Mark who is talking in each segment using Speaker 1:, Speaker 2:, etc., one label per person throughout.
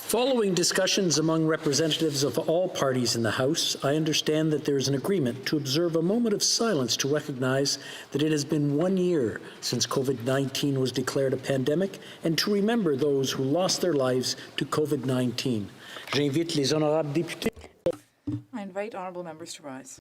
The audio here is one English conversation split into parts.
Speaker 1: Following discussions among representatives of all parties in the House, I understand that there is an agreement to observe a moment of silence to recognize that it has been 1 year since COVID-19 was declared a pandemic and to remember those who lost their lives to COVID-19. J'invite les honorables députés.
Speaker 2: I invite honourable members to rise.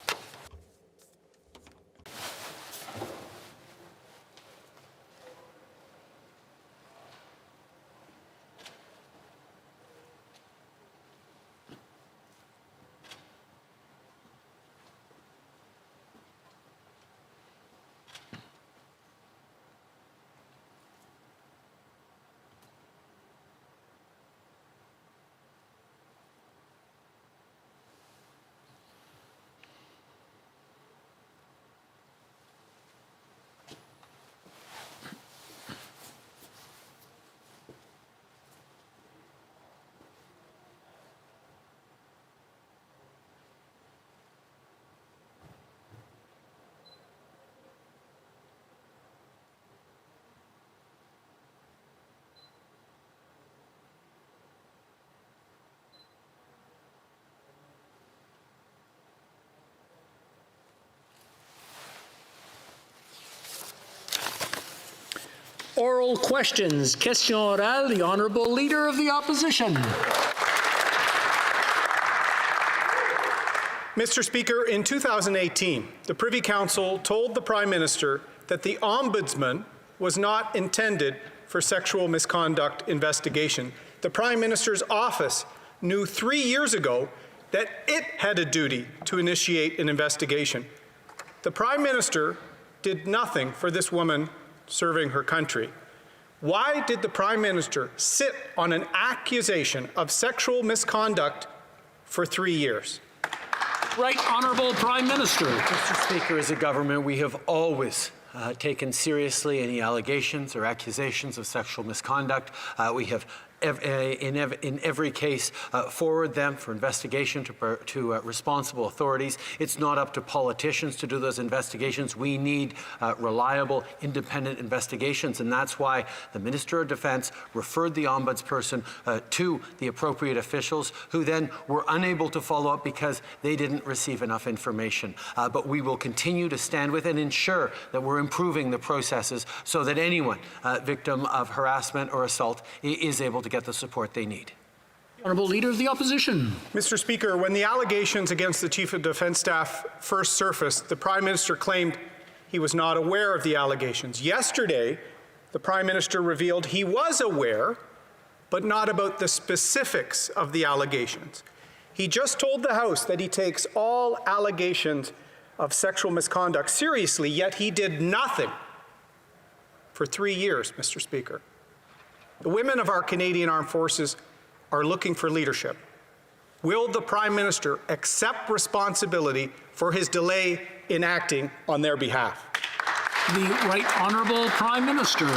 Speaker 1: Oral questions. Question orale, the Honourable Leader of the Opposition.
Speaker 3: Mr. Speaker, in 2018, the Privy Council told the Prime Minister that the Ombudsman was not intended for sexual misconduct investigation. The Prime Minister's office knew 3 years ago that it had a duty to initiate an investigation. The Prime Minister did nothing for this woman serving her country. Why did the Prime Minister sit on an accusation of sexual misconduct for 3 years?
Speaker 1: Right Honourable Prime Minister.
Speaker 4: Mr. Speaker, as a government, we have always taken seriously any allegations or accusations of sexual misconduct. We have in every case forward them for investigation to responsible authorities. It's not up to politicians to do those investigations. We need reliable, independent investigations, and that's why the Minister of Defence referred the ombudsperson to the appropriate officials, who then were unable to follow up because they didn't receive enough information. But we will continue to stand with and ensure that we're improving the processes so that anyone victim of harassment or assault is able to get the support they need.
Speaker 1: Honourable Leader of the Opposition.
Speaker 3: Mr. Speaker, when the allegations against the Chief of Defence Staff first surfaced, the Prime Minister claimed he was not aware of the allegations. Yesterday, the Prime Minister revealed he was aware, but not about the specifics of the allegations. He just told the House that he takes all allegations of sexual misconduct seriously, yet he did nothing for 3 years, Mr. Speaker. The women of our Canadian Armed Forces are looking for leadership. Will the Prime Minister accept responsibility for his delay in acting on their behalf?
Speaker 1: The Right Honourable Prime Minister.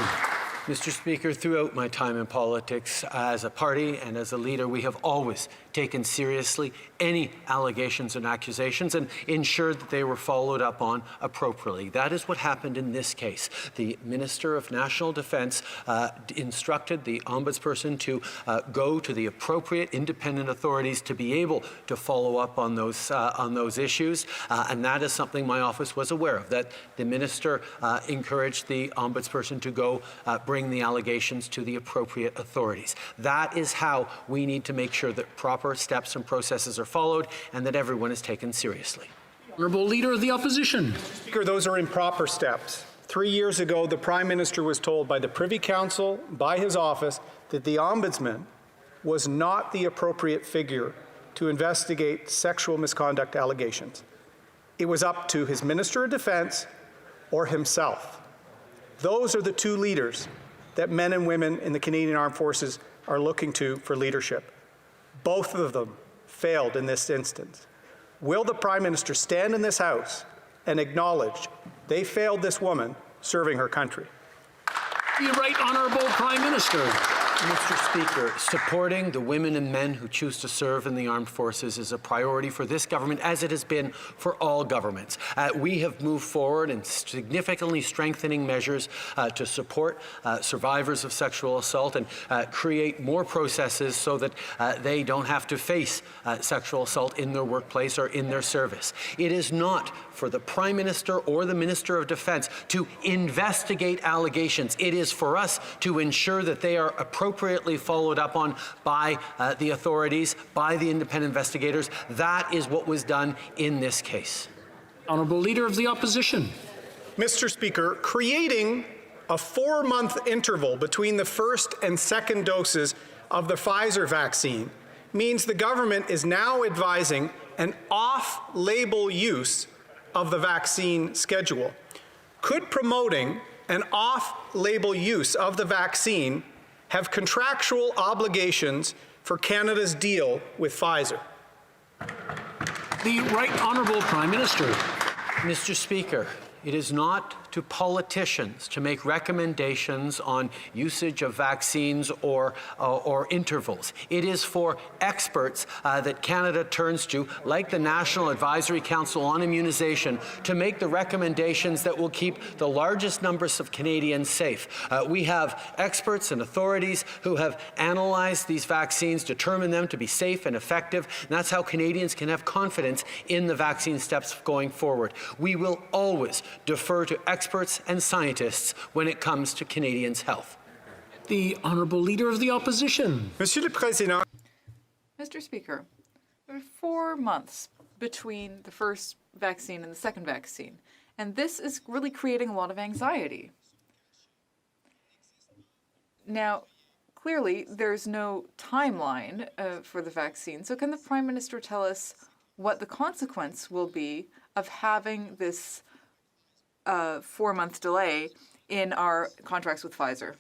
Speaker 4: Mr. Speaker, throughout my time in politics as a party and as a leader, we have always taken seriously any allegations and accusations and ensured that they were followed up on appropriately. That is what happened in this case. The Minister of National Defence instructed the ombudsperson to go to the appropriate independent authorities to be able to follow up on those issues, and that is something my office was aware of, that the Minister encouraged the ombudsperson to go bring the allegations to the appropriate authorities. That is how we need to make sure that proper steps and processes are followed and that everyone is taken seriously.
Speaker 1: Honourable Leader of the Opposition.
Speaker 3: Speaker, those are improper steps. 3 years ago, the Prime Minister was told by the Privy Council, by his office, that the Ombudsman was not the appropriate figure to investigate sexual misconduct allegations. It was up to his Minister of Defence or himself. Those are the two leaders that men and women in the Canadian Armed Forces are looking to for leadership. Both of them failed in this instance. Will the Prime Minister stand in this House and acknowledge they failed this woman serving her country?
Speaker 1: The Right Honourable Prime Minister.
Speaker 4: Mr. Speaker, supporting the women and men who choose to serve in the armed forces is a priority for this government, as it has been for all governments. We have moved forward in significantly strengthening measures to support survivors of sexual assault and create more processes so that they don't have to face sexual assault in their workplace or in their service. It is not for the Prime Minister or the Minister of Defense to investigate allegations. It is for us to ensure that they are appropriately followed up on by the authorities, by the independent investigators. That is what was done in this case.
Speaker 1: Honourable Leader of the Opposition.
Speaker 3: Mr. Speaker, creating a 4-month interval between the first and second doses of the Pfizer vaccine means the government is now advising an off-label use of the vaccine schedule. Could promoting an off-label use of the vaccine have contractual obligations for Canada's deal with Pfizer?
Speaker 1: The Right Honourable Prime Minister.
Speaker 4: Mr. Speaker, it is not to politicians to make recommendations on usage of vaccines or intervals. It is for experts that Canada turns to, like the National Advisory Council on Immunization, to make the recommendations that will keep the largest numbers of Canadians safe. We have experts and authorities who have analyzed these vaccines, determined them to be safe and effective, and that's how Canadians can have confidence in the vaccine steps going forward. We will always defer to experts and scientists when it comes to Canadians' health.
Speaker 1: The Honourable Leader of the Opposition.
Speaker 3: Monsieur le Président.
Speaker 2: Mr. Speaker, there are 4 months between the first vaccine and the second vaccine, and this is really creating a lot of anxiety. Now, clearly, there's no timeline for the vaccine, so can the Prime Minister tell us what the consequence will be of having this 4-month delay in our contracts with Pfizer?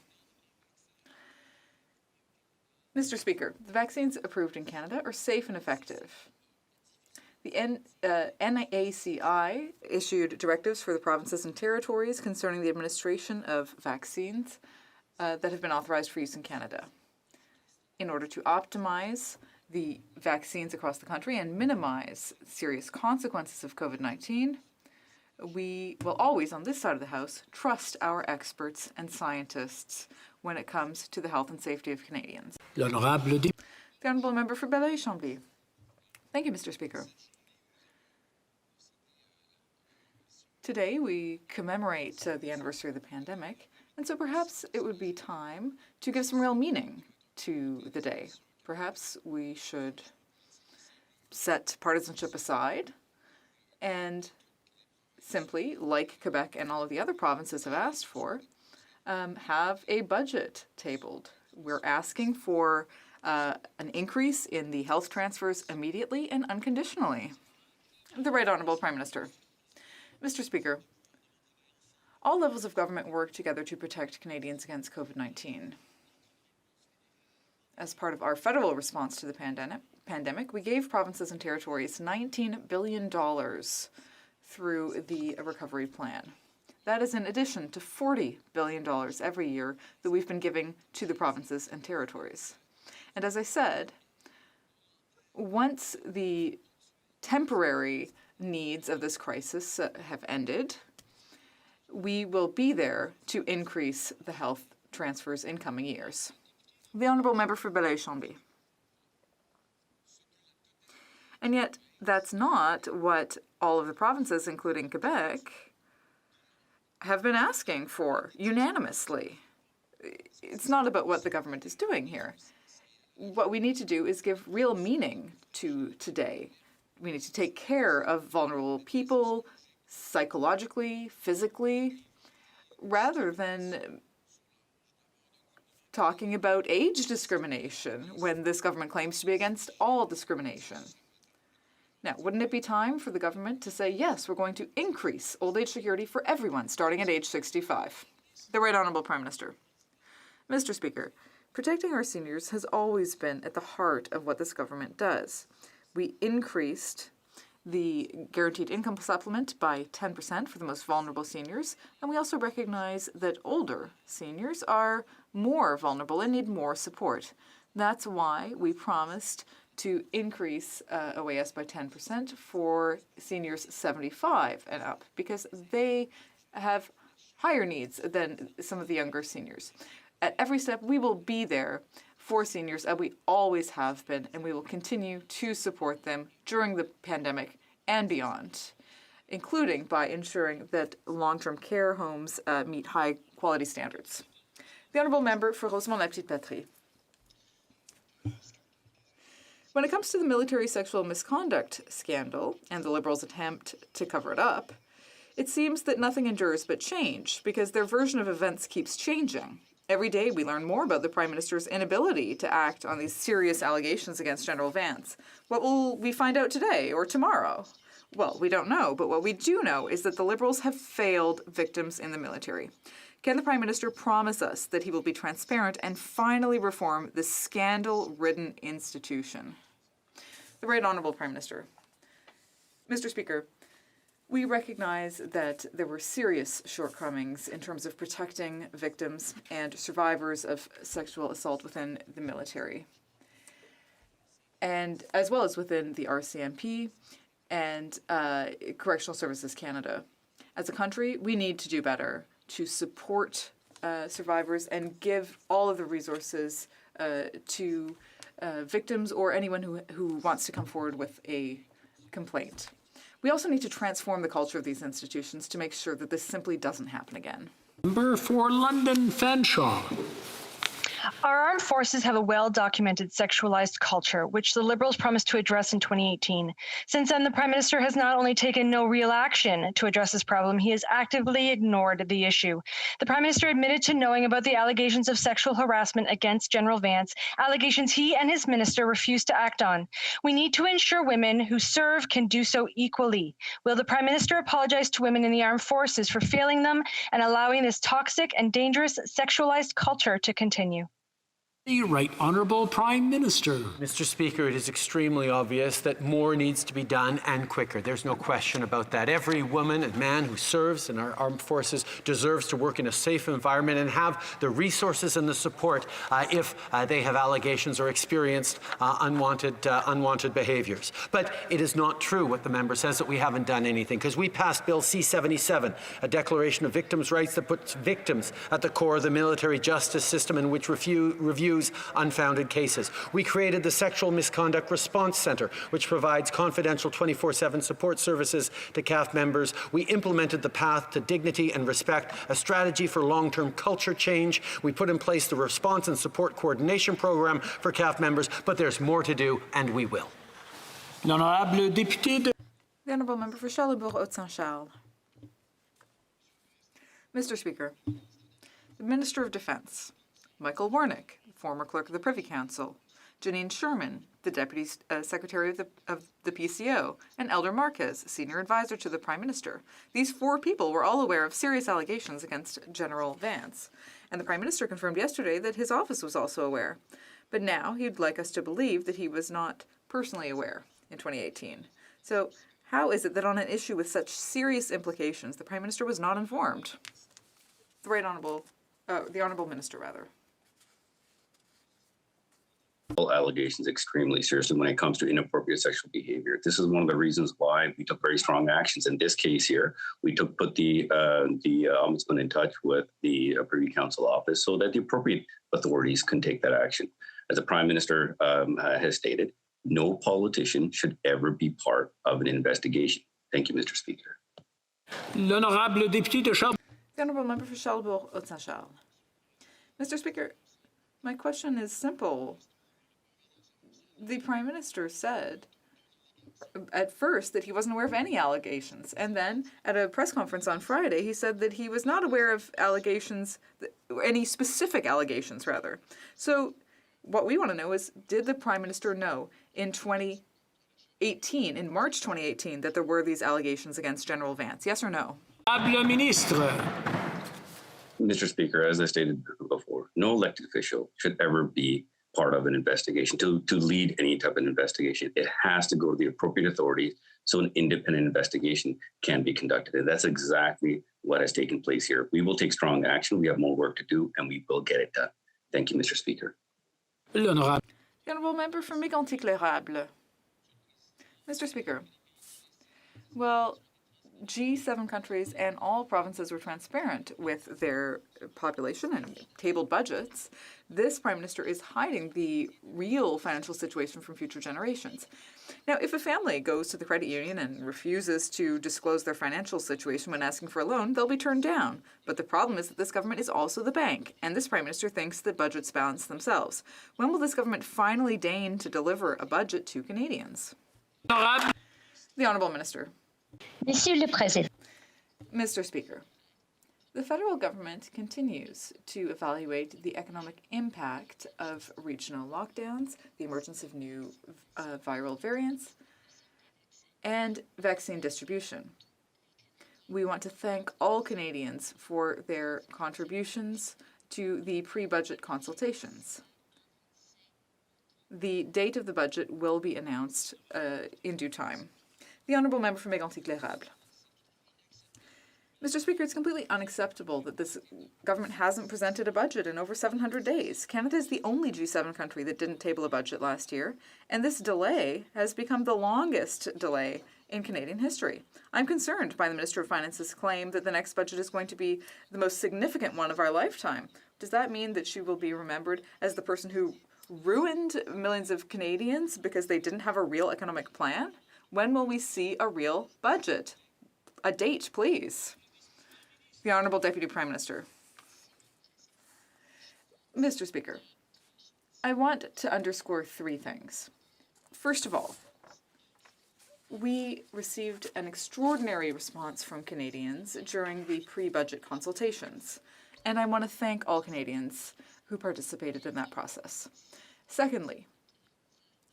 Speaker 2: Mr. Speaker, the vaccines approved in Canada are safe and effective. The NACI issued directives for the provinces and territories concerning the administration of vaccines that have been authorized for use in Canada. In order to optimize the vaccines across the country and minimize serious consequences of COVID-19, we will always, on this side of the House, trust our experts and scientists when it comes to the health and safety of Canadians.
Speaker 1: L'Honourable
Speaker 2: The Honourable Member for Belleuil-Chambly. Thank you, Mr. Speaker. Today we commemorate the anniversary of the pandemic, and so perhaps it would be time to give some real meaning to the day. Perhaps we should set partisanship aside and simply, like Quebec and all of the other provinces have asked for, have a budget tabled. We're asking for an increase in the health transfers immediately and unconditionally. The Right Honourable Prime Minister. Mr. Speaker, all levels of government work together to protect Canadians against COVID-19. As part of our federal response to the pandemic, we gave provinces and territories $19 billion through the recovery plan. That is in addition to $40 billion every year that we've been giving to the provinces and territories. And as I said, once the temporary needs of this crisis have ended, we will be there to increase the health transfers in coming years. The Honourable Member for Belleuil-Chambly. And yet, that's not what all of the provinces, including Quebec, have been asking for unanimously. It's not about what the government is doing here. What we need to do is give real meaning to today. We need to take care of vulnerable people psychologically, physically, rather than talking about age discrimination when this government claims to be against all discrimination. Now, wouldn't it be time for the government to say, yes, we're going to increase old age security for everyone starting at age 65? The Right Honourable Prime Minister. Mr. Speaker, protecting our seniors has always been at the heart of what this government does. We increased the guaranteed income supplement by 10% for the most vulnerable seniors, and we also recognize that older seniors are more vulnerable and need more support. That's why we promised to increase OAS by 10% for seniors 75 and up, because they have higher needs than some of the younger seniors. At every step, we will be there for seniors, as we always have been, and we will continue to support them during the pandemic and beyond, including by ensuring that long-term care homes meet high quality standards. The Honourable Member for Rosemont-la-Petite-Patrie. When it comes to the military sexual misconduct scandal and the Liberals' attempt to cover it up, it seems that nothing endures but change, because their version of events keeps changing. Every day we learn more about the Prime Minister's inability to act on these serious allegations against General Vance. What will we find out today or tomorrow? Well, we don't know, but what we do know is that the Liberals have failed victims in the military. Can the Prime Minister promise us that he will be transparent and finally reform this scandal-ridden institution? The Right Honourable Prime Minister. Mr. Speaker, we recognize that there were serious shortcomings in terms of protecting victims and survivors of sexual assault within the military, and as well as within the RCMP and Correctional Services Canada. As a country, we need to do better to support survivors and give all of the resources to victims or anyone who wants to come forward with a complaint. We also need to transform the culture of these institutions to make sure that this simply doesn't happen again.
Speaker 1: Member for London Fanshawe.
Speaker 5: Our armed forces have a well-documented sexualized culture, which the Liberals promised to address in 2018. Since then, the Prime Minister has not only taken no real action to address this problem, he has actively ignored the issue. The Prime Minister admitted to knowing about the allegations of sexual harassment against General Vance, allegations he and his minister refused to act on. We need to ensure women who serve can do so equally. Will the Prime Minister apologize to women in the armed forces for failing them and allowing this toxic and dangerous sexualized culture to continue?
Speaker 1: The Right Honourable Prime Minister.
Speaker 4: Mr. Speaker, it is extremely obvious that more needs to be done and quicker. There's no question about that. Every woman and man who serves in our armed forces deserves to work in a safe environment and have the resources and the support if they have allegations or experienced unwanted behaviors. But it is not true what the member says, that we haven't done anything, because we passed Bill C-77, a declaration of victims' rights that puts victims at the core of the military justice system and which reviews unfounded cases. We created the Sexual Misconduct Response Centre, which provides confidential 24/7 support services to CAF members. We implemented the Path to Dignity and Respect, a strategy for long-term culture change. We put in place the Response and Support Coordination Program for CAF members, but there's more to do, and we will.
Speaker 1: L'honorable député de...
Speaker 2: The Honourable Member for Charlesbourg-Haute-Saint-Charles. Mr. Speaker, the Minister of Defence, Michael Warnick, former clerk of the Privy Council, Janine Sherman, the Deputy Secretary of the PCO, and Elder Marquez, Senior Advisor to the Prime Minister. These four people were all aware of serious allegations against General Vance, and the Prime Minister confirmed yesterday that his office was also aware. But now he'd like us to believe that he was not personally aware in 2018. So how is it that on an issue with such serious implications, the Prime Minister was not informed? The Honourable Minister, rather.
Speaker 6: Allegations extremely seriously when it comes to inappropriate sexual behavior. This is one of the reasons why we took very strong actions. In this case here, we put the Ombudsman in touch with the Privy Council office so that the appropriate authorities can take that action. As the Prime Minister has stated, no politician should ever be part of an investigation. Thank you, Mr. Speaker.
Speaker 1: L'honorable député de Charles...
Speaker 2: The Honourable Member for Charlesbourg-Haute-Saint-Charles. Mr. Speaker, my question is simple. The Prime Minister said at first that he wasn't aware of any allegations, and then at a press conference on Friday he said that he was not aware of allegations, any specific allegations rather. So what we want to know is, did the Prime Minister know in 2018, in March 2018, that there were these allegations against General Vance? Yes or no?
Speaker 6: Mr. Speaker, as I stated before, no elected official should ever be part of an investigation, to lead any type of investigation. It has to go to the appropriate authorities so an independent investigation can be conducted. And that's exactly what has taken place here. We will take strong action. We have more work to do, and we will get it done. Thank you, Mr. Speaker.
Speaker 2: The honourable member for Mégantic-L'Érable. Mr. Speaker, well, G7 countries and all provinces were transparent with their population and tabled budgets. This Prime Minister is hiding the real financial situation from future generations. Now, if a family goes to the credit union and refuses to disclose their financial situation when asking for a loan, they'll be turned down. But the problem is that this government is also the bank, and this Prime Minister thinks that budgets balance themselves. When will this government finally deign to deliver a budget to Canadians? The Honourable Minister.
Speaker 7: Monsieur le Président.
Speaker 2: Mr. Speaker, the federal government continues to evaluate the economic impact of regional lockdowns, the emergence of new viral variants, and vaccine distribution. We want to thank all Canadians for their contributions to the pre-budget consultations. The date of the budget will be announced in due time. The Honourable Member for Mégantic-L'Érable. Mr. Speaker, it's completely unacceptable that this government hasn't presented a budget in over 700 days. Canada is the only G7 country that didn't table a budget last year, and this delay has become the longest delay in Canadian history. I'm concerned by the Minister of Finance's claim that the next budget is going to be the most significant one of our lifetime. Does that mean that she will be remembered as the person who ruined millions of Canadians because they didn't have a real economic plan? When will we see a real budget? A date, please. The Honourable Deputy Prime Minister. Mr. Speaker, I want to underscore three things. First of all, we received an extraordinary response from Canadians during the pre-budget consultations, and I want to thank all Canadians who participated in that process. Secondly,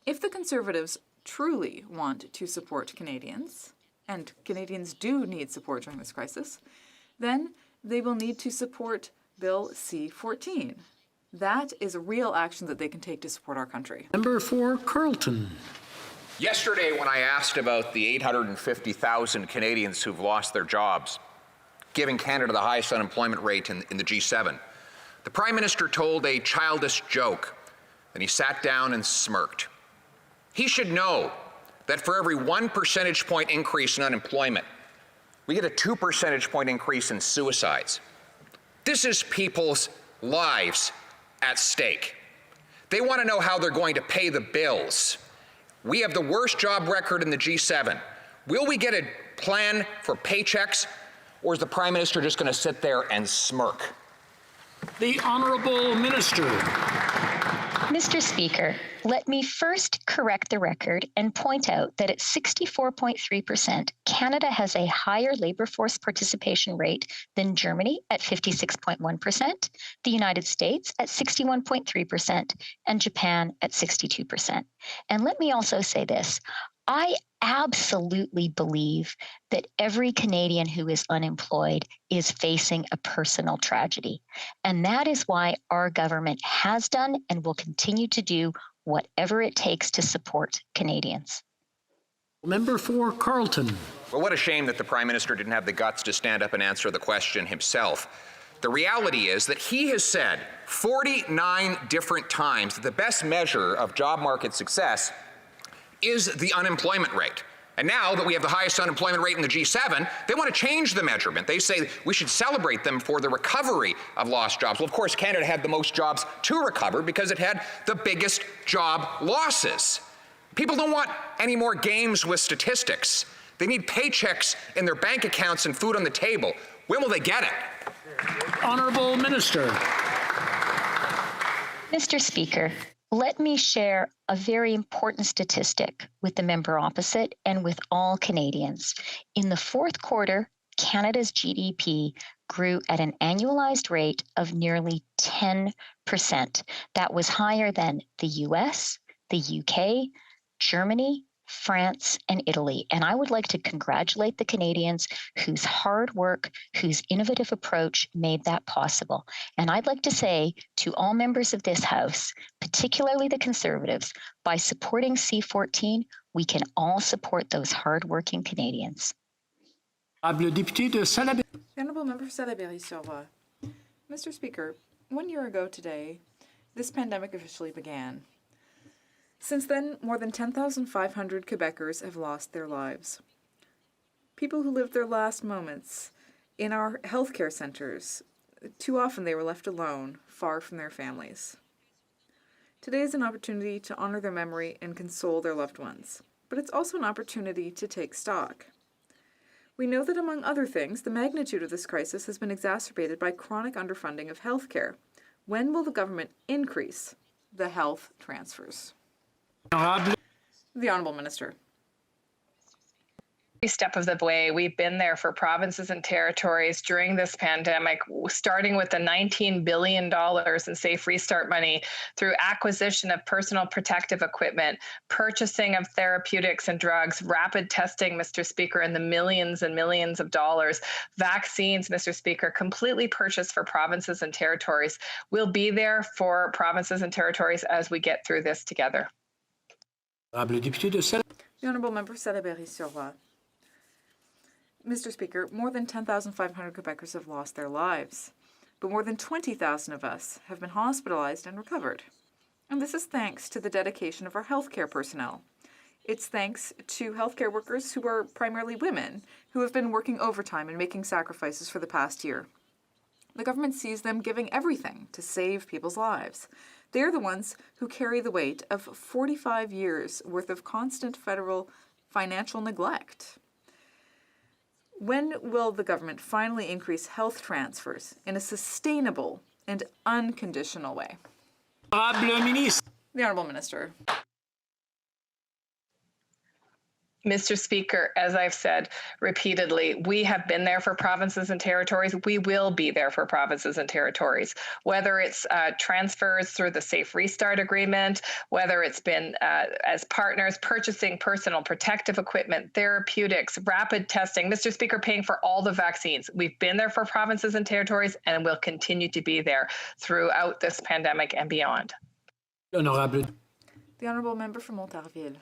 Speaker 2: if the Conservatives truly want to support Canadians, and Canadians do need support during this crisis, then they will need to support Bill C-14. That is a real action that they can take to support our country.
Speaker 1: Member for Carleton.
Speaker 8: Yesterday, when I asked about the 850,000 Canadians who've lost their jobs, giving Canada the highest unemployment rate in the G7, the Prime Minister told a childish joke, and he sat down and smirked. He should know that for every 1 percentage point increase in unemployment, we get a 2 percentage point increase in suicides. This is people's lives at stake. They want to know how they're going to pay the bills. We have the worst job record in the G7. Will we get a plan for paychecks, or is the Prime Minister just going to sit there and smirk?
Speaker 1: The Honourable Minister.
Speaker 7: Mr. Speaker, let me first correct the record and point out that at 64.3%, Canada has a higher labour force participation rate than Germany at 56.1%, the United States at 61.3%, and Japan at 62%. And let me also say this. I absolutely believe that every Canadian who is unemployed is facing a personal tragedy. And that is why our government has done and will continue to do whatever it takes to support Canadians.
Speaker 1: Member for Carleton.
Speaker 8: Well, what a shame that the Prime Minister didn't have the guts to stand up and answer the question himself. The reality is that he has said 49 different times that the best measure of job market success is the unemployment rate. And now that we have the highest unemployment rate in the G7, they want to change the measurement. They say we should celebrate them for the recovery of lost jobs. Well, of course, Canada had the most jobs to recover because it had the biggest job losses. People don't want any more games with statistics. They need paychecks in their bank accounts and food on the table. When will they get it?
Speaker 1: Honourable Minister.
Speaker 7: Mr. Speaker, let me share a very important statistic with the member opposite and with all Canadians. In the fourth quarter, Canada's GDP grew at an annualized rate of nearly 10%. That was higher than the US, the UK, Germany, France, and Italy. And I would like to congratulate the Canadians whose hard work, whose innovative approach made that possible. And I'd like to say to all members of this House, particularly the Conservatives, by supporting C14, we can all support those hardworking Canadians.
Speaker 2: The Honourable Member for Salaberry-sur-Roy. Mr. Speaker, 1 year ago today, this pandemic officially began. Since then, more than 10,500 Quebecers have lost their lives. People who lived their last moments in our healthcare centres, too often they were left alone, far from their families. Today is an opportunity to honour their memory and console their loved ones, but it's also an opportunity to take stock. We know that, among other things, the magnitude of this crisis has been exacerbated by chronic underfunding of healthcare. When will the government increase the health transfers? The Honourable Minister.
Speaker 9: Every step of the way, we've been there for provinces and territories during this pandemic, starting with the $19 billion in Safe Restart money through acquisition of personal protective equipment, purchasing of therapeutics and drugs, rapid testing, Mr. Speaker, and the millions and millions of dollars, vaccines, Mr. Speaker, completely purchased for provinces and territories. We'll be there for provinces and territories as we get through this together.
Speaker 2: The Honourable Member for Salaberry-sur-Roy. Mr. Speaker, more than 10,500 Quebecers have lost their lives, but more than 20,000 of us have been hospitalized and recovered. And this is thanks to the dedication of our healthcare personnel. It's thanks to healthcare workers who are primarily women, who have been working overtime and making sacrifices for the past year. The government sees them giving everything to save people's lives. They are the ones who carry the weight of 45 years' worth of constant federal financial neglect. When will the government finally increase health transfers in a sustainable and unconditional way? The Honourable Minister.
Speaker 9: Mr. Speaker, as I've said repeatedly, we have been there for provinces and territories. We will be there for provinces and territories, whether it's transfers through the Safe Restart Agreement, whether it's been as partners purchasing personal protective equipment, therapeutics, rapid testing. Mr. Speaker, paying for all the vaccines. We've been there for provinces and territories and will continue to be there throughout this pandemic and beyond.
Speaker 2: The Honourable Member for Montarville.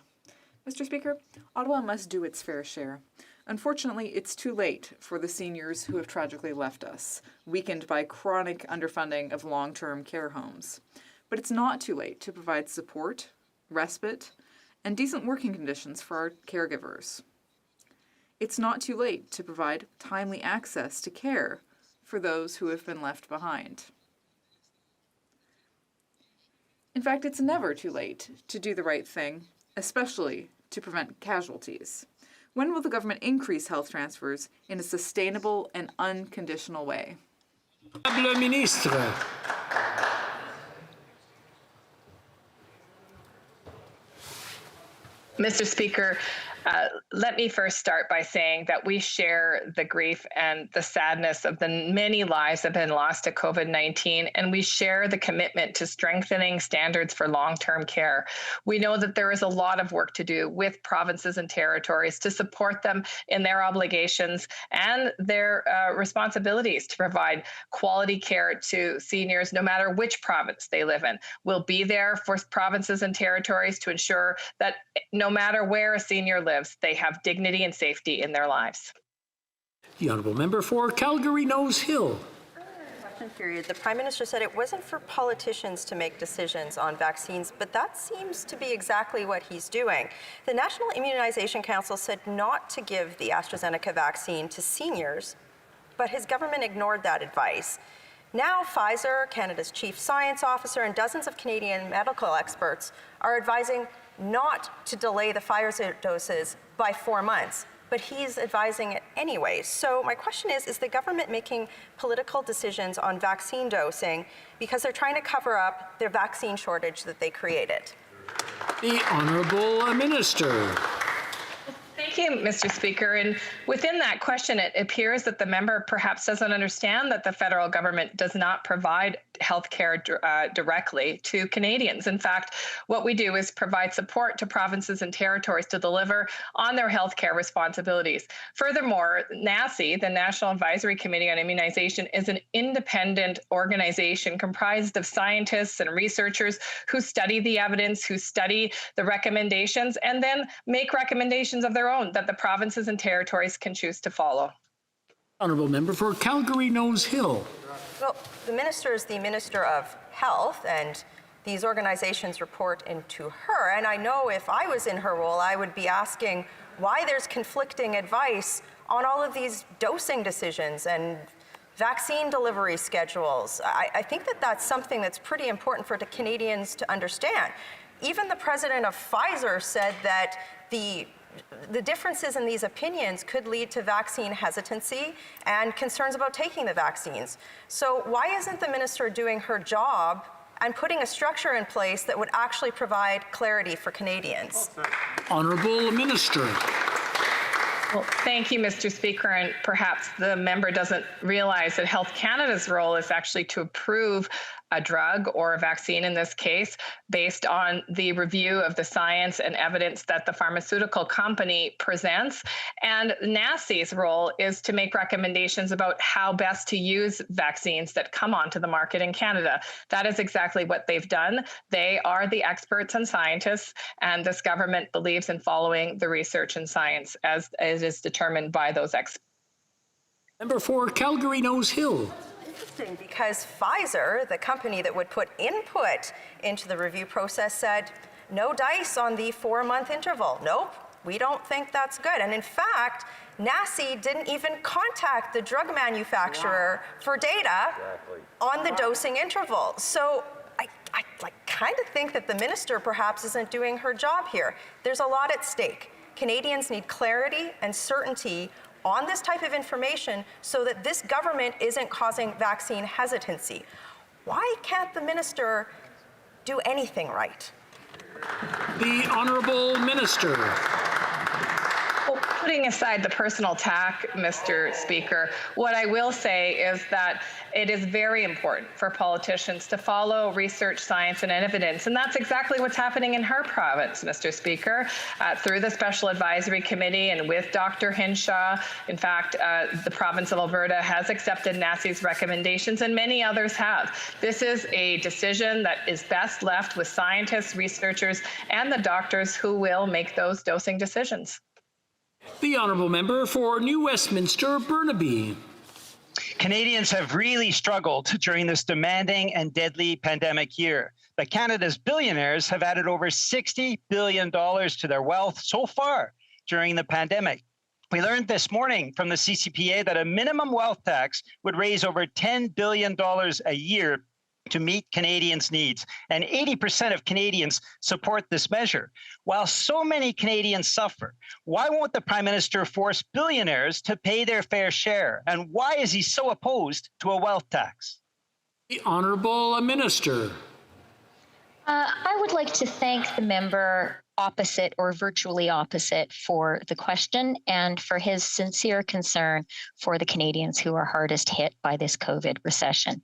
Speaker 2: Mr. Speaker, Ottawa must do its fair share. Unfortunately, it's too late for the seniors who have tragically left us, weakened by chronic underfunding of long-term care homes. But it's not too late to provide support, respite, and decent working conditions for our caregivers. It's not too late to provide timely access to care for those who have been left behind. In fact, it's never too late to do the right thing, especially to prevent casualties. When will the government increase health transfers in a sustainable and unconditional way?
Speaker 9: Mr. Speaker, let me first start by saying that we share the grief and the sadness of the many lives that have been lost to COVID-19, and we share the commitment to strengthening standards for long-term care. We know that there is a lot of work to do with provinces and territories to support them in their obligations and their responsibilities to provide quality care to seniors, no matter which province they live in. We'll be there for provinces and territories to ensure that no matter where a senior lives, they have dignity and safety in their lives.
Speaker 1: The Honourable Member for Calgary Nose Hill.
Speaker 10: Question period. The Prime Minister said it wasn't for politicians to make decisions on vaccines, but that seems to be exactly what he's doing. The National Immunization Council said not to give the AstraZeneca vaccine to seniors, but his government ignored that advice. Now, Pfizer, Canada's chief science officer, and dozens of Canadian medical experts are advising not to delay the Pfizer doses by 4 months, but he's advising it anyway. So my question is the government making political decisions on vaccine dosing because they're trying to cover up their vaccine shortage that they created?
Speaker 1: The Honourable Minister.
Speaker 9: Thank Thank you, Mr. Speaker. And within that question, it appears that the member perhaps doesn't understand that the federal government does not provide health care directly to Canadians. In fact, what we do is provide support to provinces and territories to deliver on their health care responsibilities. Furthermore, NACI, the National Advisory Committee on Immunization, is an independent organization comprised of scientists and researchers who study the evidence, who study the recommendations, and then make recommendations of their own that the provinces and territories can choose to follow.
Speaker 1: Honourable member for Calgary Nose Hill.
Speaker 10: Well, the minister is the Minister of Health, and these organizations report into her. And I know if I was in her role, I would be asking why there's conflicting advice on all of these dosing decisions and vaccine delivery schedules. I think that that's something that's pretty important for the Canadians to understand. Even the president of Pfizer said that the differences in these opinions could lead to vaccine hesitancy and concerns about taking the vaccines. So why isn't the minister doing her job and putting a structure in place that would actually provide clarity for Canadians?
Speaker 1: Honourable Minister.
Speaker 9: Well, thank you, Mr. Speaker. And perhaps the member doesn't realize that Health Canada's role is actually to approve a drug or a vaccine in this case, based on the review of the science and evidence that the pharmaceutical company presents. And NACI's role is to make recommendations about how best to use vaccines that come onto the market in Canada. That is exactly what they've done. They are the experts and scientists, and this government believes in following the research and science as it is determined by those experts.
Speaker 1: Member for Calgary Nose Hill.
Speaker 10: Interesting, because Pfizer, the company that would put input into the review process, said no dice on the 4-month interval. Nope, we don't think that's good. And in fact, NACI didn't even contact the drug manufacturer for data on the dosing interval. So I kind of think that the minister perhaps isn't doing her job here. There's a lot at stake. Canadians need clarity and certainty on this type of information so that this government isn't causing vaccine hesitancy. Why can't the minister do anything right?
Speaker 1: The Honourable Minister.
Speaker 9: Well, putting aside the personal attack, Mr. Speaker, what I will say is that it is very important for politicians to follow research, science, and evidence. And that's exactly what's happening in her province, Mr. Speaker, through the Special Advisory Committee and with Dr. Hinshaw. In fact, the province of Alberta has accepted NACI's recommendations, and many others have. This is a decision that is best left with scientists, researchers, and the doctors who will make those dosing decisions.
Speaker 1: The Honourable Member for New Westminster, Burnaby.
Speaker 11: Canadians have really struggled during this demanding and deadly pandemic year. But Canada's billionaires have added over $60 billion to their wealth so far during the pandemic. We learned this morning from the CCPA that a minimum wealth tax would raise over $10 billion a year to meet Canadians' needs. And 80% of Canadians support this measure. While so many Canadians suffer, why won't the Prime Minister force billionaires to pay their fair share? And why is he so opposed to a wealth tax?
Speaker 1: The Honourable Minister.
Speaker 7: I would like to thank the member opposite or virtually opposite for the question and for his sincere concern for the Canadians who are hardest hit by this COVID recession.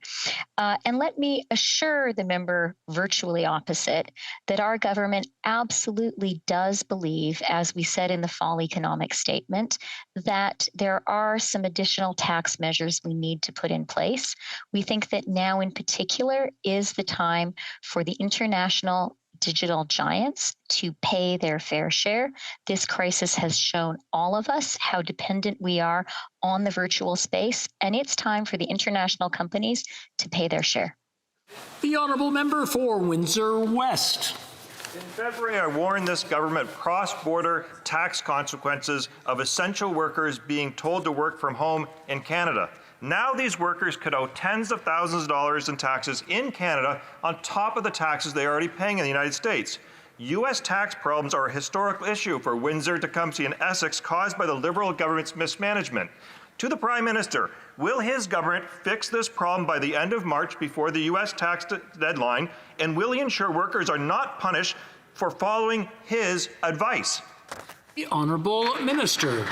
Speaker 7: And let me assure the member virtually opposite that our government absolutely does believe, as we said in the fall economic statement, that there are some additional tax measures we need to put in place. We think that now in particular is the time for the international digital giants to pay their fair share. This crisis has shown all of us how dependent we are on the virtual space, and it's time for the international companies to pay their share.
Speaker 1: The Honourable Member for Windsor West.
Speaker 12: In February, I warned this government cross-border tax consequences of essential workers being told to work from home in Canada. Now these workers could owe tens of thousands of dollars in taxes in Canada on top of the taxes they are already paying in the United States. U.S. tax problems are a historical issue for Windsor, Tecumseh, and Essex caused by the Liberal government's mismanagement. To the Prime Minister, will his government fix this problem by the end of March before the U.S. tax deadline, and will he ensure workers are not punished for following his advice?
Speaker 1: The Honourable Minister.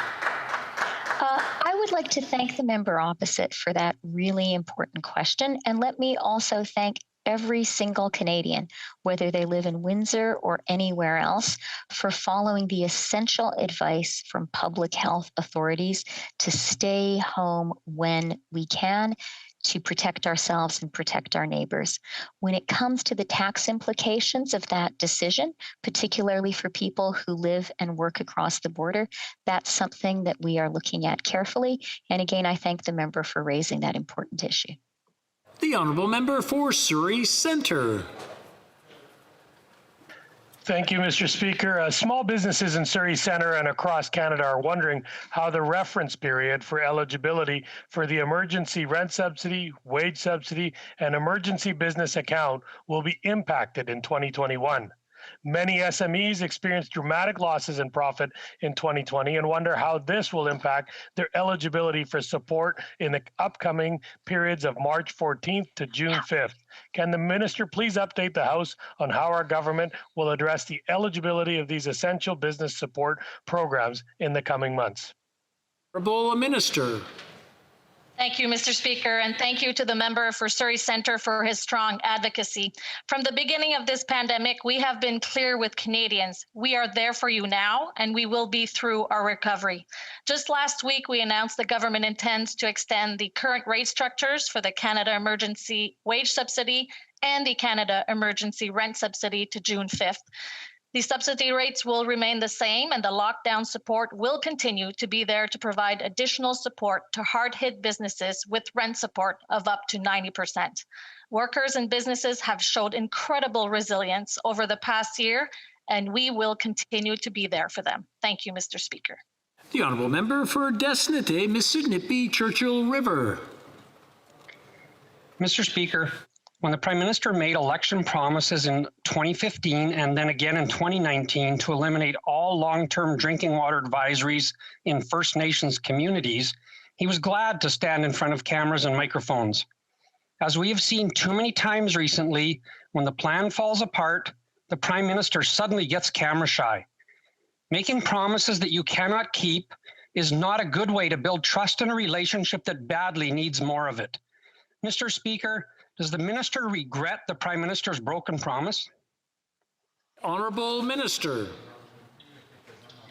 Speaker 7: I would like to thank the member opposite for that really important question. And let me also thank every single Canadian, whether they live in Windsor or anywhere else, for following the essential advice from public health authorities to stay home when we can, to protect ourselves and protect our neighbors. When it comes to the tax implications of that decision, particularly for people who live and work across the border, that's something that we are looking at carefully. And again, I thank the member for raising that important issue.
Speaker 1: The Honourable Member for Surrey Centre.
Speaker 13: Thank you, Mr. Speaker. Small businesses in Surrey Centre and across Canada are wondering how the reference period for eligibility for the emergency rent subsidy, wage subsidy, and emergency business account will be impacted in 2021. Many SMEs experienced dramatic losses in profit in 2020 and wonder how this will impact their eligibility for support in the upcoming periods of March 14th to June 5th. Can the minister please update the House on how our government will address the eligibility of these essential business support programs in the coming months?
Speaker 1: Honourable Minister.
Speaker 14: Thank you, Mr. Speaker, and thank you to the member for Surrey Centre for his strong advocacy. From the beginning of this pandemic, we have been clear with Canadians. We are there for you now, and we will be through our recovery. Just last week, we announced the government intends to extend the current rate structures for the Canada Emergency Wage Subsidy and the Canada Emergency Rent Subsidy to June 5th. The subsidy rates will remain the same, and the lockdown support will continue to be there to provide additional support to hard-hit businesses with rent support of up to 90%. Workers and businesses have showed incredible resilience over the past year, and we will continue to be there for them. Thank you, Mr. Speaker.
Speaker 1: The Honourable Member for Desnette, Mississippi, Churchill River.
Speaker 15: Mr. Speaker, when the Prime Minister made election promises in 2015 and then again in 2019 to eliminate all long-term drinking water advisories in First Nations communities, he was glad to stand in front of cameras and microphones. As we have seen too many times recently, when the plan falls apart, the Prime Minister suddenly gets camera shy. Making promises that you cannot keep is not a good way to build trust in a relationship that badly needs more of it. Mr. Speaker, does the minister regret the Prime Minister's broken promise?
Speaker 1: Honourable Minister.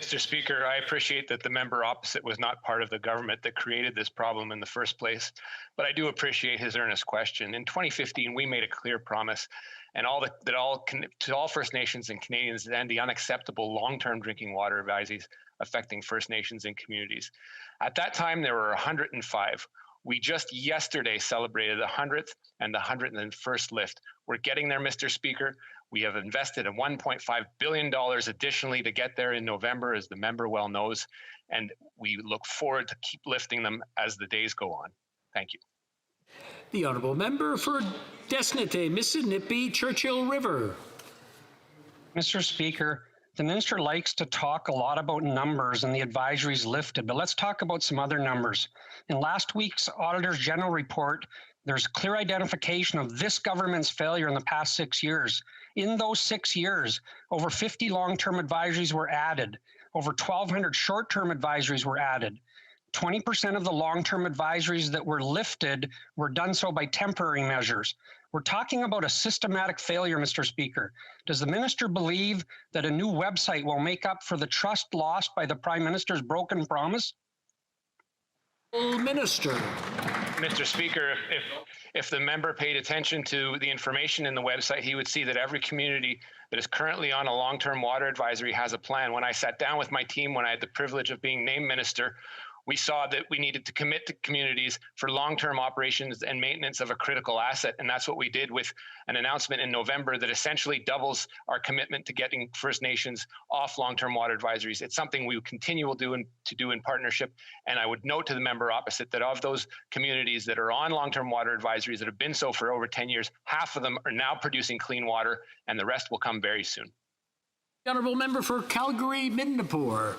Speaker 16: Mr. Speaker, I appreciate that the member opposite was not part of the government that created this problem in the first place, but I do appreciate his earnest question. In 2015, we made a clear promise to all First Nations and Canadians to end the unacceptable long-term drinking water advisories affecting First Nations and communities. At that time, there were 105. We just yesterday celebrated the 100th and the 101st lift. We're getting there, Mr. Speaker. We have invested in $1.5 billion additionally to get there in November, as the member well knows, and we look forward to keep lifting them as the days go on. Thank you.
Speaker 1: The Honourable Member for Desnette, Mississippi, Churchill River.
Speaker 15: Mr. Speaker, the minister likes to talk a lot about numbers and the advisories lifted, but let's talk about some other numbers. In last week's Auditor's General Report, there's clear identification of this government's failure in the past 6 years. In those 6 years, over 50 long-term advisories were added. Over 1,200 short-term advisories were added. 20% of the long-term advisories that were lifted were done so by temporary measures. We're talking about a systematic failure, Mr. Speaker. Does the minister believe that a new website will make up for the trust lost by the Prime Minister's broken promise?
Speaker 1: Minister.
Speaker 16: Mr. Speaker, if the member paid attention to the information in the website, he would see that every community that is currently on a long-term water advisory has a plan. When I sat down with my team, when I had the privilege of being named minister, we saw that we needed to commit to communities for long-term operations and maintenance of a critical asset. And that's what we did with an announcement in November that essentially doubles our commitment to getting First Nations off long-term water advisories. It's something we will continue to do in partnership. And I would note to the member opposite that of those communities that are on long-term water advisories that have been so for over 10 years, half of them are now producing clean water, and the rest will come very soon.
Speaker 1: The Honourable Member for Calgary, Midnapore.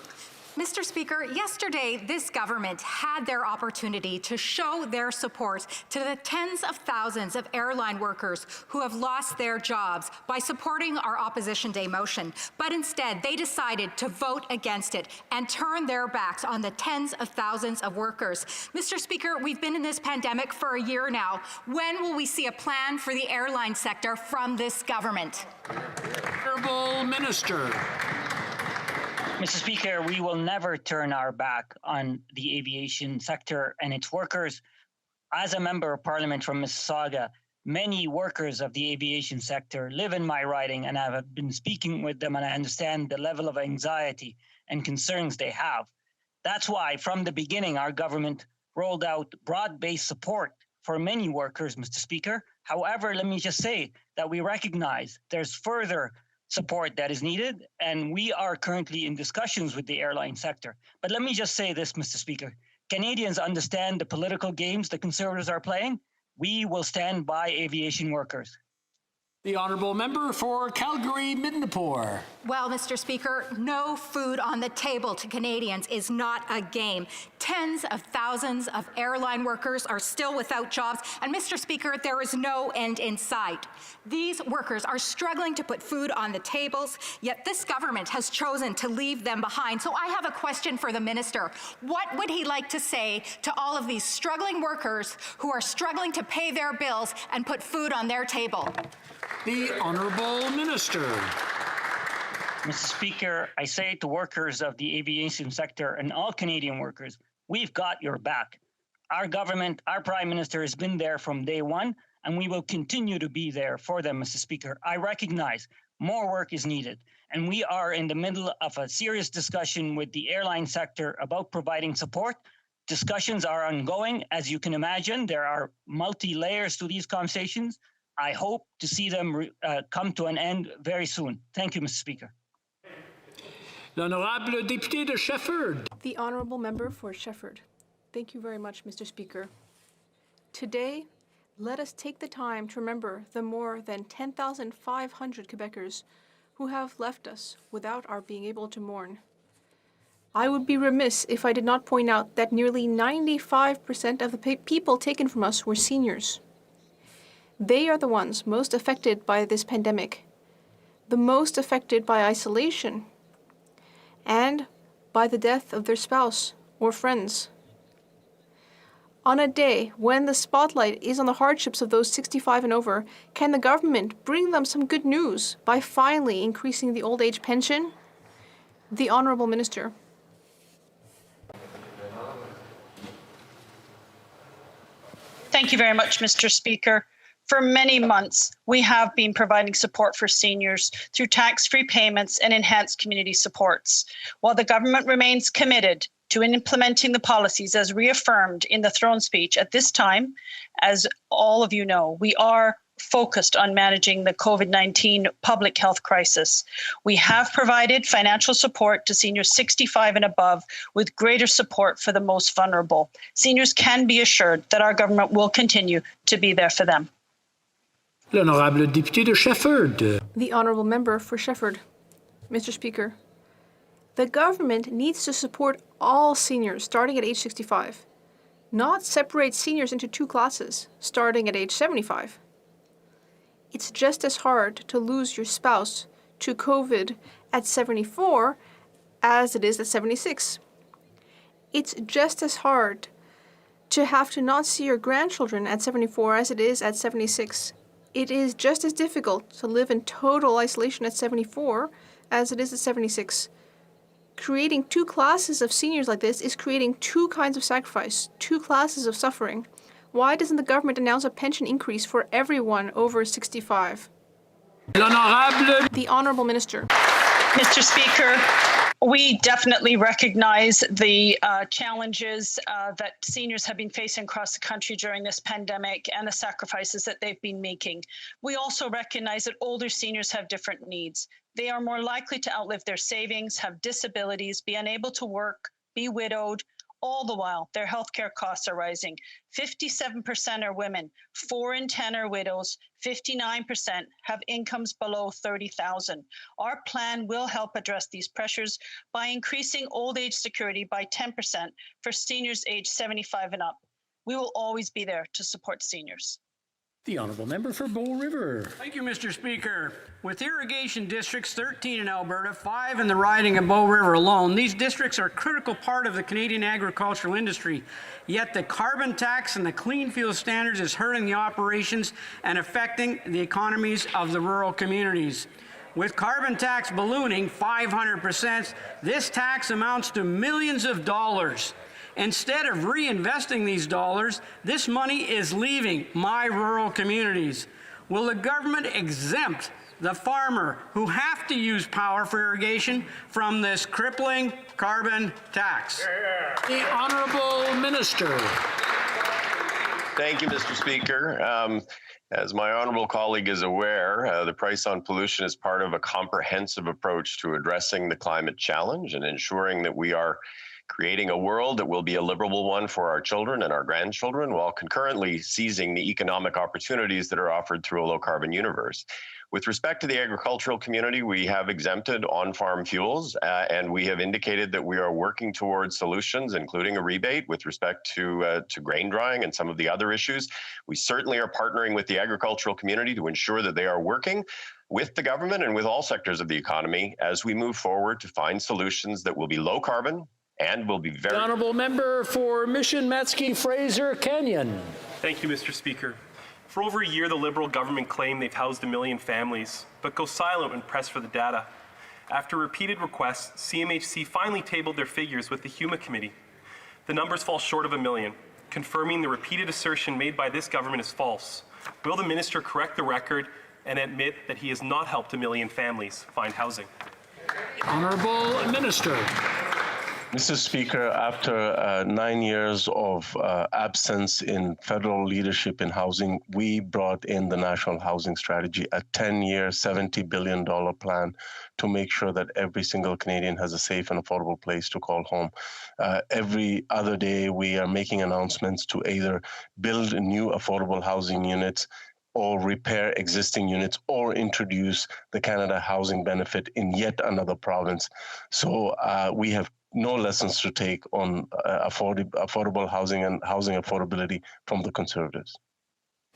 Speaker 17: Mr. Speaker, yesterday this government had their opportunity to show their support to the tens of thousands of airline workers who have lost their jobs by supporting our Opposition Day motion. But instead, they decided to vote against it and turn their backs on the tens of thousands of workers. Mr. Speaker, we've been in this pandemic for a year now. When will we see a plan for the airline sector from this government?
Speaker 1: Honourable Minister.
Speaker 18: Mr. Speaker, we will never turn our back on the aviation sector and its workers. As a member of Parliament from Mississauga, many workers of the aviation sector live in my riding, and I have been speaking with them, and I understand the level of anxiety and concerns they have. That's why, from the beginning, our government rolled out broad-based support for many workers, Mr. Speaker. However, let me just say that we recognize there's further support that is needed, and we are currently in discussions with the airline sector. But let me just say this, Mr. Speaker. Canadians understand the political games the Conservatives are playing. We will stand by aviation workers.
Speaker 1: The Honourable Member for Calgary-Midnapore.
Speaker 17: Well, Mr. Speaker, no food on the table to Canadians is not a game. Tens of thousands of airline workers are still without jobs, and Mr. Speaker, there is no end in sight. These workers are struggling to put food on the tables, yet this government has chosen to leave them behind. So I have a question for the minister. What would he like to say to all of these struggling workers who are struggling to pay their bills and put food on their table?
Speaker 1: The Honourable Minister.
Speaker 18: Mr. Speaker, I say to workers of the aviation sector and all Canadian workers, we've got your back. Our government, our Prime Minister has been there from day one, and we will continue to be there for them, Mr. Speaker. I recognize more work is needed, and we are in the middle of a serious discussion with the airline sector about providing support. Discussions are ongoing. As you can imagine, there are multi-layers to these conversations. I hope to see them come to an end very soon. Thank you, Mr. Speaker.
Speaker 1: L'Honourable Député de Shefford.
Speaker 19: The Honourable Member for Shefford. Thank you very much, Mr. Speaker. Today, let us take the time to remember the more than 10,500 Quebecers who have left us without our being able to mourn. I would be remiss if I did not point out that nearly 95% of the people taken from us were seniors. They are the ones most affected by this pandemic, the most affected by isolation, and by the death of their spouse or friends. On a day when the spotlight is on the hardships of those 65 and over, can the government bring them some good news by finally increasing the old age pension? The Honourable Minister.
Speaker 20: Thank you very much, Mr. Speaker. For many months, we have been providing support for seniors through tax-free payments and enhanced community supports. While the government remains committed to implementing the policies as reaffirmed in the throne speech at this time, as all of you know, we are focused on managing the COVID-19 public health crisis. We have provided financial support to seniors 65 and above with greater support for the most vulnerable. Seniors can be assured that our government will continue to be there for them.
Speaker 1: L'Honourable Député de Shefford.
Speaker 19: The Honourable Member for Shefford. Mr. Speaker, the government needs to support all seniors starting at age 65, not separate seniors into two classes starting at age 75. It's just as hard to lose your spouse to COVID at 74 as it is at 76. It's just as hard to have to not see your grandchildren at 74 as it is at 76. It is just as difficult to live in total isolation at 74 as it is at 76. Creating two classes of seniors like this is creating two kinds of sacrifice, two classes of suffering. Why doesn't the government announce a pension increase for everyone over 65? The Honourable Minister.
Speaker 20: Mr. Speaker, we definitely recognize the challenges that seniors have been facing across the country during this pandemic and the sacrifices that they've been making. We also recognize that older seniors have different needs. They are more likely to outlive their savings, have disabilities, be unable to work, be widowed, All the while, their healthcare costs are rising. 57% are women, 4 in 10 are widows, 59% have incomes below $30,000. Our plan will help address these pressures by increasing old age security by 10% for seniors aged 75 and up. We will always be there to support seniors.
Speaker 1: The Honourable Member for Bow River.
Speaker 21: Thank you, Mr. Speaker. With irrigation districts 13 in Alberta, 5 in the riding of Bow River alone, these districts are a critical part of the Canadian agricultural industry. Yet the carbon tax and the clean fuel standards is hurting the operations and affecting the economies of the rural communities. With carbon tax ballooning 500%, this tax amounts to millions of dollars. Instead of reinvesting these dollars, this money is leaving my rural communities. Will the government exempt the farmer who have to use power for irrigation from this crippling carbon tax?
Speaker 1: The Honourable Minister.
Speaker 22: Thank you, Mr. Speaker. As my honourable colleague is aware, the price on pollution is part of a comprehensive approach to addressing the climate challenge and ensuring that we are creating a world that will be a livable one for our children and our grandchildren, while concurrently seizing the economic opportunities that are offered through a low-carbon universe. With respect to the agricultural community, we have exempted on-farm fuels, and we have indicated that we are working towards solutions, including a rebate with respect to grain drying and some of the other issues. We certainly are partnering with the agricultural community to ensure that they are working with the government and with all sectors of the economy as we move forward to find solutions that will be low carbon, and will be very...
Speaker 1: The Honourable Member for Mission Matsky Fraser Canyon.
Speaker 23: Thank you, Mr. Speaker. For over a year, the Liberal government claimed they've housed 1 million families, but go silent when pressed for the data. After repeated requests, CMHC finally tabled their figures with the HUMA Committee. The numbers fall short of 1 million, confirming the repeated assertion made by this government is false. Will the minister correct the record and admit that he has not helped 1 million families find housing?
Speaker 1: Honourable Minister.
Speaker 24: Mr. Speaker, after 9 years of absence in federal leadership in housing, we brought in the National Housing Strategy, a 10-year, $70 billion plan to make sure that every single Canadian has a safe and affordable place to call home. Every other day, we are making announcements to either build new affordable housing units or repair existing units or introduce the Canada Housing Benefit in yet another province. So we have no lessons to take on affordable housing and housing affordability from the Conservatives.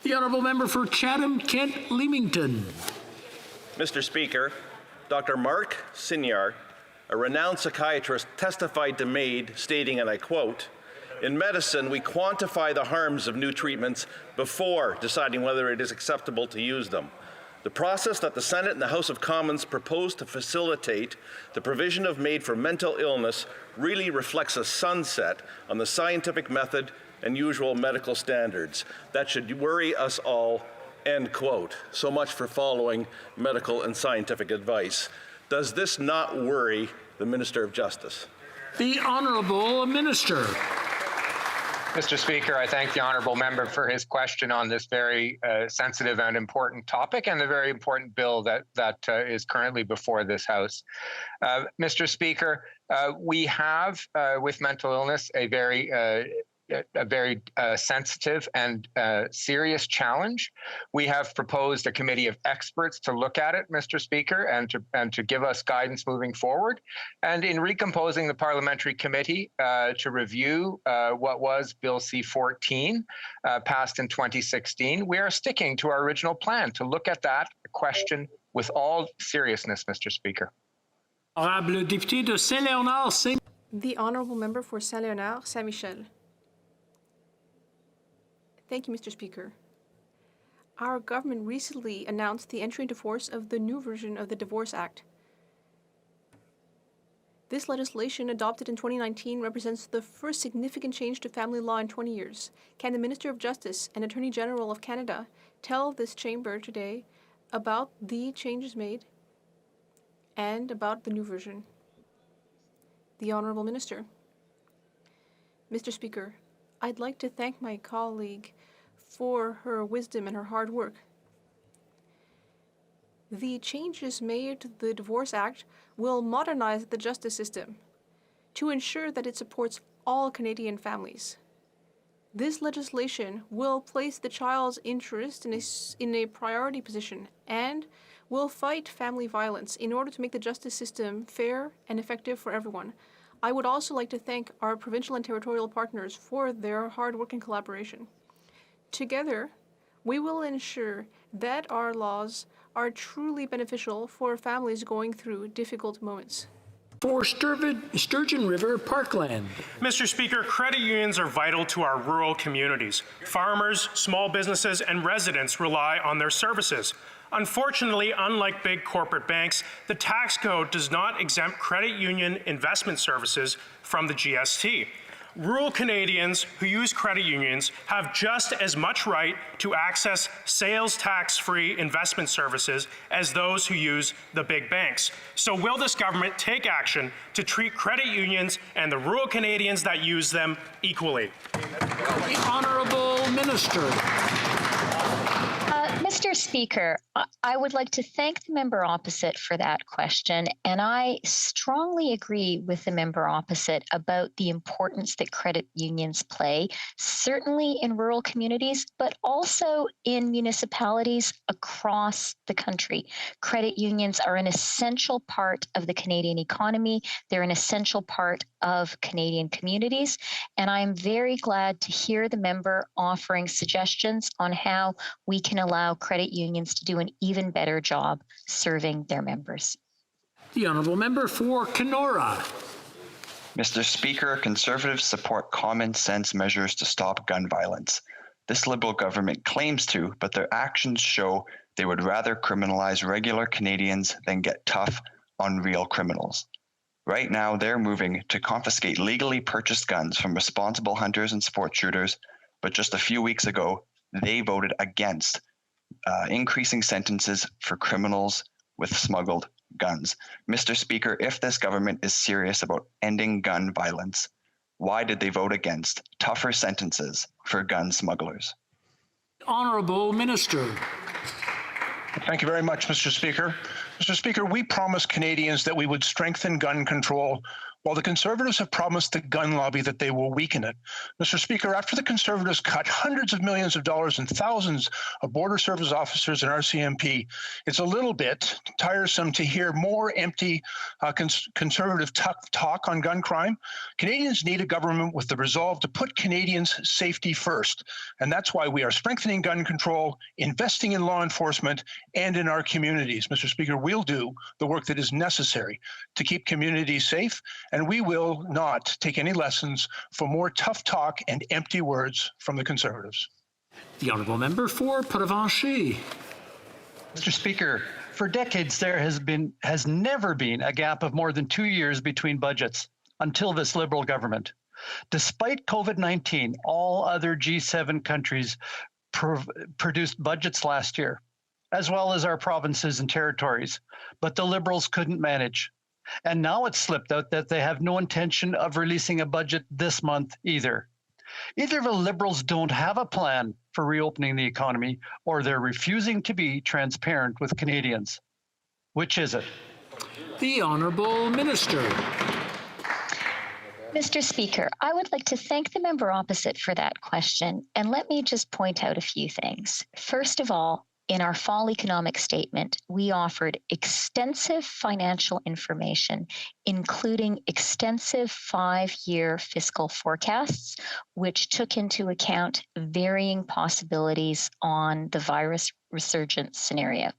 Speaker 1: The Honourable Member for Chatham-Kent Leamington.
Speaker 25: Mr. Speaker, Dr. Mark Sinyard, a renowned psychiatrist, testified to MAID stating, and I quote, "In medicine, we quantify the harms of new treatments before deciding whether it is acceptable to use them. The process that the Senate and the House of Commons propose to facilitate the provision of MAID for mental illness really reflects a sunset on the scientific method and usual medical standards. That should worry us all," end quote. So much for following medical and scientific advice. Does this not worry the Minister of Justice?
Speaker 1: The Honourable Minister.
Speaker 26: Mr. Speaker, I thank the honourable member for his question on this very sensitive and important topic and the very important bill that is currently before this House. Mr. Speaker, we have with mental illness a very sensitive and serious challenge. We have proposed a committee of experts to look at it, Mr. Speaker, and to give us guidance moving forward. And in recomposing the parliamentary committee to review what was Bill C-14 passed in 2016, we are sticking to our original plan to look at that question with all seriousness, Mr. Speaker.
Speaker 19: The Honourable Member for Saint-Léonard, Saint-Michel. Thank you, Mr. Speaker. Our government recently announced the entry into force of the new version of the Divorce Act. This legislation, adopted in 2019, represents the first significant change to family law in 20 years. Can the Minister of Justice and Attorney General of Canada tell this chamber today about the changes made and about the new version? The Honourable Minister. Mr. Speaker, I'd like to thank my colleague for her wisdom and her hard work. The changes made to the Divorce Act will modernize the justice system to ensure that it supports all Canadian families. This legislation will place the child's interest in a priority position and will fight family violence in order to make the justice system fair and effective for everyone. I would also like to thank our provincial and territorial partners for their hard work and collaboration. Together, we will ensure that our laws are truly beneficial for families going through difficult moments.
Speaker 1: For Sturgeon River Parkland.
Speaker 2: Mr. Speaker, credit unions are vital to our rural communities. Farmers, small businesses, and residents rely on their services. Unfortunately, unlike big corporate banks, the tax code does not exempt credit union investment services from the GST. Rural Canadians who use credit unions have just as much right to access sales tax-free investment services as those who use the big banks. So will this government take action to treat credit unions and the rural Canadians that use them equally?
Speaker 1: The Honourable Minister.
Speaker 7: Mr. Speaker, I would like to thank the member opposite for that question, and I strongly agree with the member opposite about the importance that credit unions play, certainly in rural communities, but also in municipalities across the country. Credit unions are an essential part of the Canadian economy. They're an essential part of Canadian communities, and I'm very glad to hear the member offering suggestions on how we can allow credit unions to do an even better job serving their members.
Speaker 1: The Honourable Member for Kenora.
Speaker 3: Mr. Speaker, Conservatives support common sense measures to stop gun violence. This Liberal government claims to, but their actions show they would rather criminalize regular Canadians than get tough on real criminals. Right now, they're moving to confiscate legally purchased guns from responsible hunters and sport shooters, but just a few weeks ago, they voted against increasing sentences for criminals with smuggled guns. Mr. Speaker, if this government is serious about ending gun violence, why did they vote against tougher sentences for gun smugglers?
Speaker 1: Honourable Minister.
Speaker 4: Thank you very much, Mr. Speaker. Mr. Speaker, we promised Canadians that we would strengthen gun control, while the Conservatives have promised the gun lobby that they will weaken it. Mr. Speaker, after the Conservatives cut hundreds of millions of dollars and thousands of Border Service officers and RCMP, it's a little bit tiresome to hear more empty Conservative talk on gun crime. Canadians need a government with the resolve to put Canadians' safety first, and that's why we are strengthening gun control, investing in law enforcement, and in our communities. Mr. Speaker, we'll do the work that is necessary to keep communities safe, and we will not take any lessons from more tough talk and empty words from the Conservatives.
Speaker 1: The Honourable Member for Puttavanche.
Speaker 5: Mr. Speaker, for decades there has never been a gap of more than 2 years between budgets until this Liberal government. Despite COVID-19, all other G7 countries produced budgets last year, as well as our provinces and territories, but the Liberals couldn't manage. And now it's slipped out that they have no intention of releasing a budget this month either. Either the Liberals don't have a plan for reopening the economy, or they're refusing to be transparent with Canadians. Which is it?
Speaker 1: The Honourable Minister.
Speaker 7: Mr. Speaker, I would like to thank the member opposite for that question, and let me just point out a few things. First of all, in our fall economic statement, we offered extensive financial information, including extensive 5-year fiscal forecasts, which took into account varying possibilities on the virus resurgence scenario.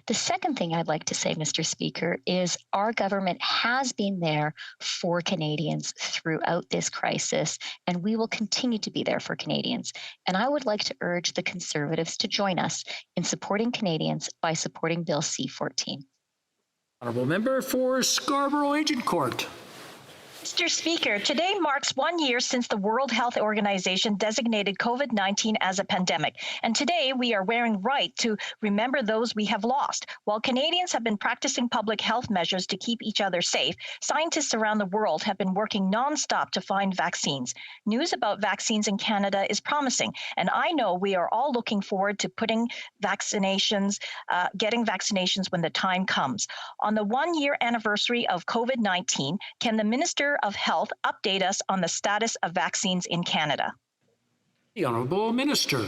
Speaker 7: The second thing I'd like to say, Mr. Speaker, is our government has been there for Canadians throughout this crisis, and we will continue to be there for Canadians. And I would like to urge the Conservatives to join us in supporting Canadians by supporting Bill C-14.
Speaker 1: Honourable Member for Scarborough Agincourt.
Speaker 6: Mr. Speaker, today marks 1 year since the World Health Organization designated COVID-19 as a pandemic. And today we are wearing right to remember those we have lost. While Canadians have been practicing public health measures to keep each other safe, scientists around the world have been working nonstop to find vaccines. News about vaccines in Canada is promising, and I know we are all looking forward to getting vaccinations when the time comes. On the 1 year anniversary of COVID-19, can the Minister Minister of Health update us on the status of vaccines in Canada?
Speaker 1: The Honourable Minister.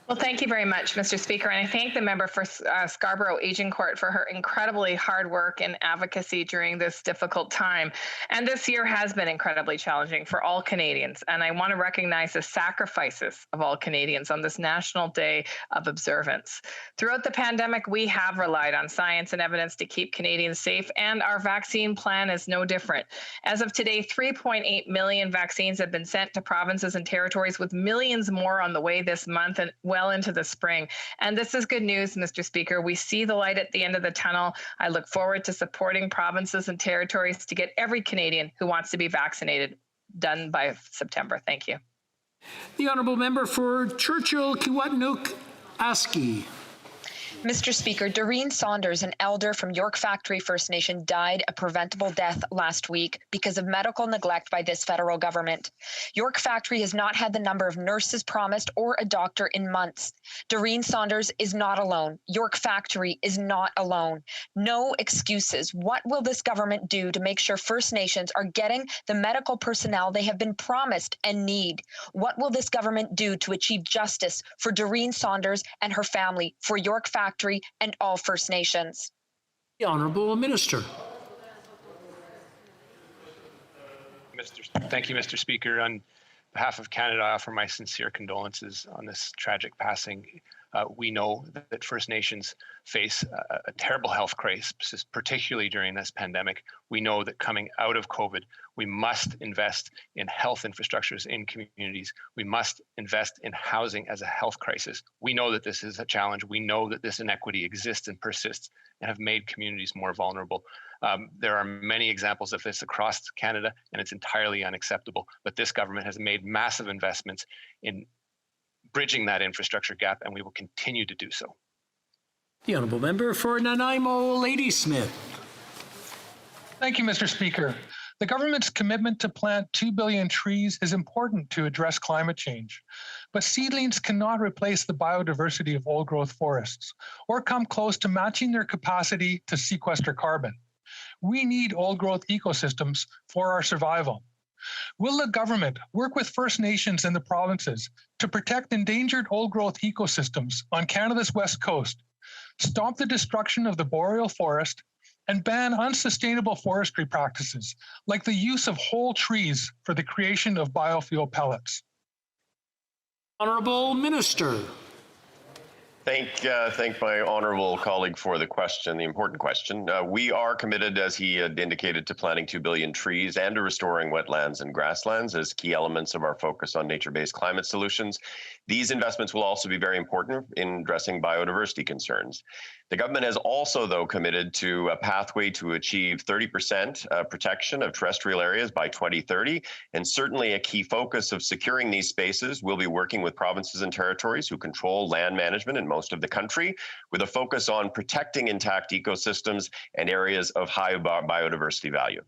Speaker 8: Well, thank you very much, Mr. Speaker, and I thank the member for Scarborough Agincourt for her incredibly hard work and advocacy during this difficult time. And this year has been incredibly challenging for all Canadians, and I want to recognize the sacrifices of all Canadians on this National Day of Observance. Throughout the pandemic, we have relied on science and evidence to keep Canadians safe, and our vaccine plan is no different. As of today, 3.8 million vaccines have been sent to provinces and territories, with millions more on the way this month and well into the spring. And this is good news, Mr. Speaker. We see the light at the end of the tunnel. I look forward to supporting provinces and territories to get every Canadian who wants to be vaccinated done by September. Thank you.
Speaker 1: The Honourable Member for Churchill, Kiwatnook, Aski.
Speaker 9: Mr. Speaker, Doreen Saunders, an elder from York Factory First Nation, died a preventable death last week because of medical neglect by this federal government. York Factory has not had the number of nurses promised or a doctor in months. Doreen Saunders is not alone. York Factory is not alone. No excuses. What will this government do to make sure First Nations are getting the medical personnel they have been promised and need? What will this government do to achieve justice for Doreen Saunders and her family, for York Factory, and all First Nations?
Speaker 1: The Honourable Minister.
Speaker 16: Thank you, Mr. Speaker. On behalf of Canada, I offer my sincere condolences on this tragic passing. We know that First Nations face a terrible health crisis, particularly during this pandemic. We know that coming out of COVID, we must invest in health infrastructures in communities. We must invest in housing as a health crisis. We know that this is a challenge. We know that this inequity exists and persists and have made communities more vulnerable. There are many examples of this across Canada, and it's entirely unacceptable. But this government has made massive investments in bridging that infrastructure gap, and we will continue to do so.
Speaker 1: The Honourable Member for Nanaimo, Ladysmith.
Speaker 4: Thank you, Mr. Speaker. The government's commitment to plant 2 billion trees is important to address climate change, but seedlings cannot replace the biodiversity of old-growth forests or come close to matching their capacity to sequester carbon. We need old-growth ecosystems for our survival. Will the government work with First Nations and the provinces to protect endangered old-growth ecosystems on Canada's west coast, stop the destruction of the boreal forest, and ban unsustainable forestry practices like the use of whole trees for the creation of biofuel pellets?
Speaker 1: Honourable Minister.
Speaker 22: Thank my honourable colleague for the question, the important question. We are committed, as he had indicated, to planting 2 billion trees and to restoring wetlands and grasslands as key elements of our focus on nature-based climate solutions. These investments will also be very important in addressing biodiversity concerns. The government has also, though, committed to a pathway to achieve 30% protection of terrestrial areas by 2030, and certainly a key focus of securing these spaces will be working with provinces and territories who control land management in most of the country, with a focus on protecting intact ecosystems and areas of high biodiversity value.